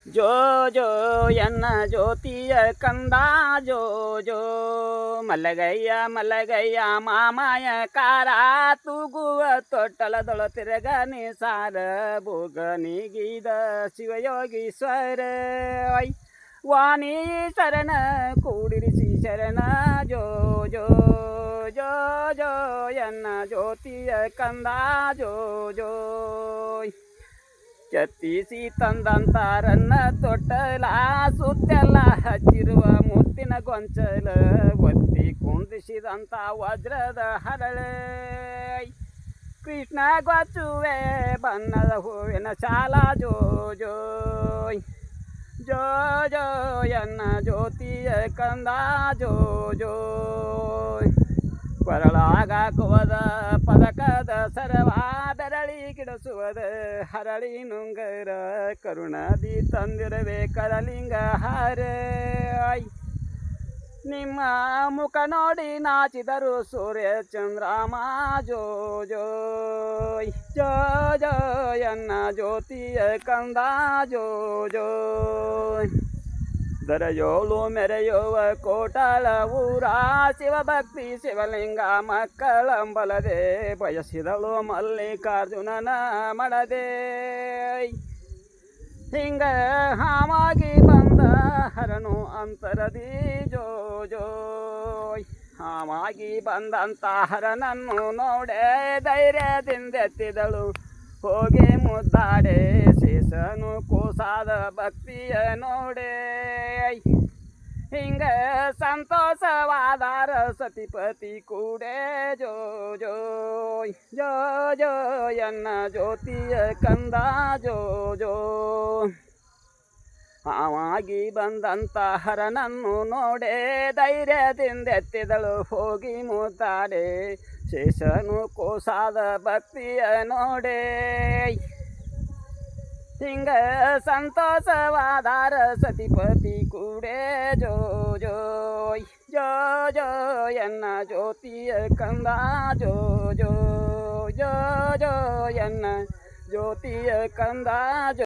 ಜೋ ಜೋ ಎನ್ನ ಜ್ಯೋತಿಯ ಕಂದ ಜೋ ಜೋ ಮಲ್ಲಗಯ್ಯ ಮಲ್ಲಗಯ್ಯ ಮಾಮಾಯ ಕಾರ ತೂಗುವ ತೊಟ್ಟಲದೊಳ ತಿರಗನೆ ಸಾರ ಭೋಗನಿಗಿದ ಶಿವಯೋಗೀಶ್ವರ ವಾಣಿ ಶರಣ ಕೂಡಿರಿಸಿ ಶರಣ ಜೋ ಜೋ ಜೋ ಜೋ ಎನ್ನ ಜ್ಯೋತಿಯ ಕಂದ ಜೋ ಜೋ ಚತ್ತಿಸಿ ತಂದಂತಾರನ್ನ ತೊಟ್ಟಲ ಸುತ್ತೆಲ್ಲ ಹಚ್ಚಿರುವ ಮುತ್ತಿನ ಗೊಂಚಲ ಒತ್ತಿ ಕುಂದಿಸಿದಂಥ ವಜ್ರದ ಹರಳೆ ಕೃಷ್ಣ ಗೊಚ್ಚುವೆ ಬಣ್ಣದ ಹೂವಿನ ಶಾಲ ಜೋ ಜೋ ಜೋ ಜೋ ಎನ್ನ ಜ್ಯೋತಿಯ ಕಂದ ಜೋ ಜೋ ಕೊರಳಾಗಾಕುವದ ಪದಕದ ಸರವ ಬೆರಳಿ ಗಿಡಸುವದ ಹರಳಿ ನುಂಗರ ಕರುಣದಿ ತಂದಿರವೆ ಕರಲಿಂಗ ಹಾರ ನಿಮ್ಮ ಮುಖ ನೋಡಿ ನಾಚಿದರು ಸೂರ್ಯ ಚಂದ್ರಮ ಜೋ ಜೋ ಜೋ ಜೋ ಎನ್ನ ಜ್ಯೋತಿಯ ಕಂದ ಜೋ ಜೋ ದರಯೋಳು ಮೆರೆಯುವ ಕೋಟಾಳ ಊರ ಶಿವಭಕ್ತಿ ಶಿವಲಿಂಗ ಮಕ್ಕಳಂಬಲದೆ ಬಯಸಿದಳು ಮಲ್ಲಿಕಾರ್ಜುನನ ಮಡದೆ ಹಿಂಗ ಹಾವಾಗಿ ಬಂದ ಹರನು ಅಂತರದಿ ಜೋ ಜೋ ಹಾವಾಗಿ ಬಂದಂತ ಹರನನ್ನು ನೋಡೆ ಧೈರ್ಯದಿಂದೆತ್ತಿದಳು ಹೋಗಿ ಮುದ್ದಾಡೆ ಶೇಷನು ಕೋಸಾದ ಭಕ್ತಿಯ ನೋಡೆ ಹಿಂಗ ಸಂತೋಷವಾದಾರ ಸತಿಪತಿ ಕೂಡೆ ಜೋ ಜೋ ಜೋ ಜೋ ಎನ್ನ ಜ್ಯೋತಿಯ ಕಂದ ಜೋ ಜೋ ಹಾವಾಗಿ ಬಂದಂತ ಹರನನ್ನು ನೋಡೆ ಧೈರ್ಯದಿಂದೆತ್ತಿದಳು ಹೋಗಿ ಮುದ್ದಾಡೆ ಶೇಷನು ಕೋಸಾದ ಭಕ್ತಿಯ ನೋಡೆ ಹಿಂಗ ಸಂತೋಷವಾದಾರ ಸತಿಪತಿ ಕೂಡೆ ಜೋ ಜೋ ಜೋ ಜೋ ಎನ್ನ ಜ್ಯೋತಿಯ ಕಂದ ಜೋ ಜೋ ಜೋ ಜೋ ಎನ್ನ ಜ್ಯೋತಿಯ ಕಂದ ಜೋ